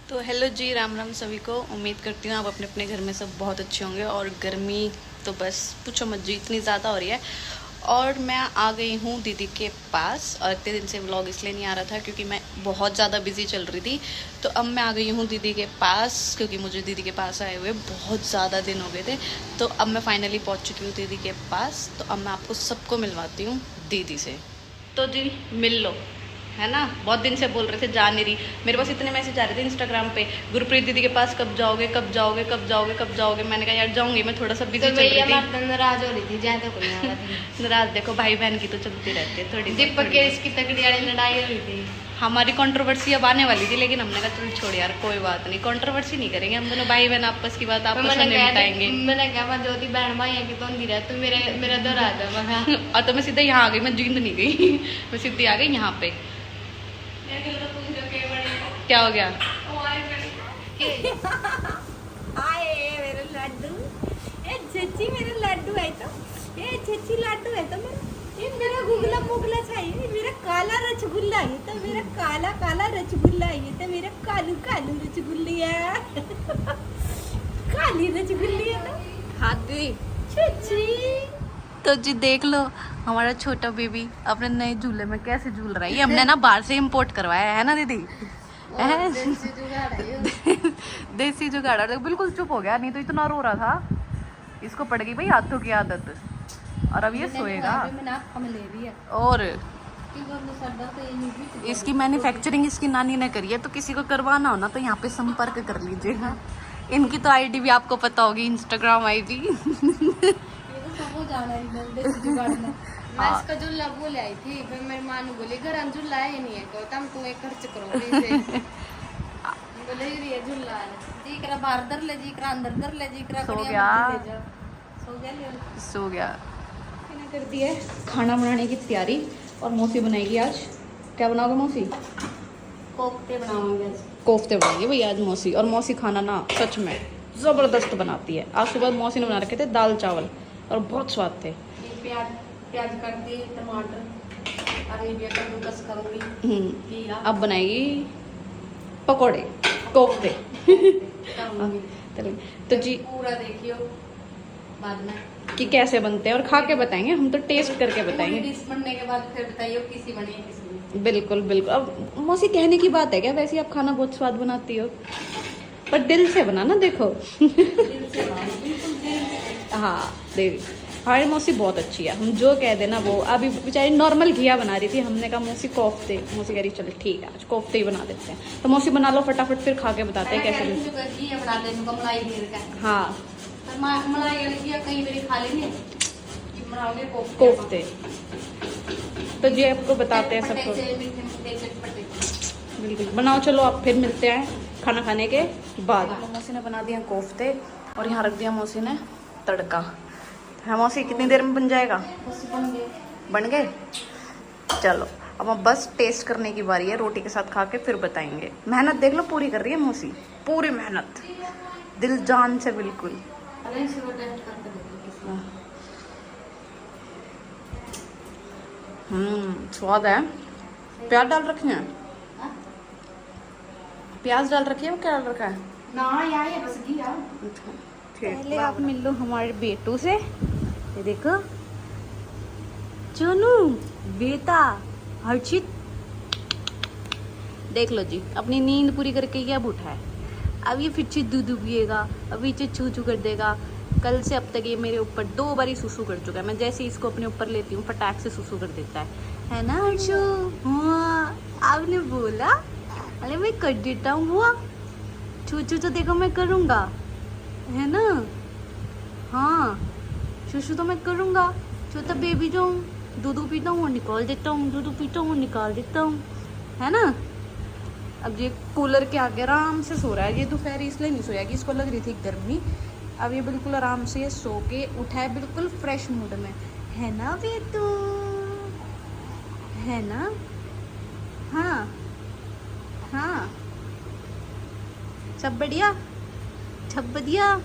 तो हेलो जी, राम राम सभी को। उम्मीद करती हूँ आप अपने अपने घर में सब बहुत अच्छे होंगे। और गर्मी तो बस पूछो मत जी, इतनी ज़्यादा हो रही है। और मैं आ गई हूँ दीदी के पास। और इतने दिन से व्लॉग इसलिए नहीं आ रहा था क्योंकि मैं बहुत ज़्यादा बिजी चल रही थी। तो अब मैं आ गई हूँ दीदी के पास क्योंकि मुझे दीदी के पास आए हुए बहुत ज़्यादा दिन हो गए थे। तो अब मैं फाइनली पहुँच चुकी हूँ दीदी के पास। तो अब मैं आपको सबको मिलवाती हूँ दीदी से। तो जी मिल लो, है ना। बहुत दिन से बोल रहे थे, जा नहीं रही। मेरे पास इतने मैसेज आ रहे थे इंस्टाग्राम पे, गुरप्रीत दीदी के पास कब जाओगे, कब जाओगे, कब जाओगे, कब जाओगे। मैंने कहा यार जाऊंगी, मैं थोड़ा सा बिजी चल रही थी। नाराज हो रही थी ज्यादा को नाराज देखो, भाई बहन की तो चलती रहती है थोड़ी। दीपक के इसकी तगड़ी वाली लड़ाई हो रही थी। हमारी कंट्रोवर्सी अब आने वाली थी, लेकिन हमने कहा चल छोड़ यार, कोई बात नहीं, कंट्रोवर्सी नहीं करेंगे हम दोनों भाई बहन, आपस की बात आपस में निपटाएंगे। मैंने कहा मैं ज्योति बहन भाई की तो नहीं रहा, तू मेरा दर आ जा। और तो मैं सीधा यहाँ आ गई, मैं जींद नहीं गई। मैं सीधी आ गई यहाँ पे। क्या हो गया? आए मेरे लड्डू, ए छची मेरे लड्डू है तो, ए छची लड्डू है तो मेरा गुगला मुगला चाहिए, मेरा काला रसगुल्ला है तो, मेरा काला काला रसगुल्ला है तो, मेरा कालू कालू रसगुल्ली है। काली रसगुल्ली है तो हाथ गई छची। तो जी देख लो, हमारा छोटा बेबी अपने नए झूले में कैसे झूल रहा है। ये हमने ना बाहर से इंपोर्ट करवाया है ना दीदी। देसी जुगाड़। और बिल्कुल चुप हो गया, नहीं तो इतना रो रहा था। इसको पड़ गई भाई हाथों की आदत, और अब ये सोएगा। और इसकी मैन्युफैक्चरिंग इसकी नानी ने करी है, तो किसी को करवाना हो ना तो यहाँ पे संपर्क कर लीजिएगा। इनकी तो आईडी भी आपको पता होगी, इंस्टाग्राम आईडी। मैं इसका झूला बोल आई थी, फिर मेरी माँ ने बोली घर झूला है नहीं है, कहता हम तुम्हें खर्च करो। बोले ये झूला है जी, करा बाहर दर ले जी, करा अंदर दर ले जी, करा सो गया। सो गया। कर दी है खाना बनाने की तैयारी, और मौसी बनाएगी आज। क्या बनाओगे मौसी? कोफ्ते बनाऊंगी आज। कोफ्ते बनाएंगे भैया आज मौसी। और मौसी खाना ना सच में ज़बरदस्त बनाती है। आज सुबह मौसी ने बना रखे थे दाल चावल, और बहुत स्वाद थे। प्याज काट दिए, टमाटर और ये कद्दूकस करूंगी। अब बनाएगी पकोड़े, कोफ्ते। तो जी पूरा देखियो बाद में कि कैसे बनते हैं, और खा के बताएंगे हम, तो टेस्ट करके बताएंगे। डिश बनने के बाद फिर बताइए किसी बनी है किसी। बिल्कुल बिल्कुल। अब मौसी कहने की बात है क्या, वैसे आप खाना बहुत स्वाद बनाती हो, पर दिल से बनाना देखो। हाँ देवी, हमारी मौसी बहुत अच्छी है, हम जो कह देना वो। अभी बेचारी नॉर्मल घिया बना रही थी, हमने कहा मौसी कोफ्ते। मौसी कह रही चल ठीक है आज कोफ्ते ही बना देते हैं। तो मौसी बना लो फटाफट, फिर खा के बताते हैं कैसे बनते। हाँ कोफ्ते। तो जी आपको बताते हैं सबको। बिल्कुल बनाओ, चलो आप फिर मिलते हैं खाना खाने के बाद। मौसी ने बना दिया कोफ्ते, और यहाँ रख दिया मौसी ने तड़का। हाँ मौसी, कितनी देर में बन जाएगा? बन गए। चलो अब बस टेस्ट करने की बारी है, रोटी के साथ खा के फिर बताएंगे। मेहनत देख लो पूरी कर रही है मौसी, पूरी मेहनत दिल जान से बिल्कुल। स्वाद है। प्याज डाल रखे हैं? प्याज डाल रखी है, वो क्या डाल रखा है? ना यार ये बस घी। पहले आप मिल लो हमारे बेटू से। ये देखो चुनू बेटा हर्षित, देख लो जी अपनी नींद पूरी करके ये अब उठा है। अब ये फिर से दूध पिएगा, अभी से चू चू कर देगा। कल से अब तक ये मेरे ऊपर 2 बारी सुसु कर चुका है। मैं जैसे ही इसको अपने ऊपर लेती हूँ फटाक से सुसु कर देता है ना हर्षु? हाँ आपने बोला, अरे मैं कर देता हूँ हुआ। चू चू तो देखो मैं करूँगा, है ना? हाँ सुसु तो मैं करूँगा। छोटा बेबी जो दूध पीता हूँ निकाल देता हूँ, दूध पीता हूँ निकाल देता हूँ, है ना? अब ये कूलर के आगे आराम से सो रहा है। ये दोपहर इसलिए नहीं सोया कि इसको लग रही थी गर्मी। अब ये बिल्कुल आराम से ये सो के उठा है, बिल्कुल फ्रेश मूड में, है ना बेटू? है ना? हाँ हाँ सब बढ़िया, सब बढ़िया।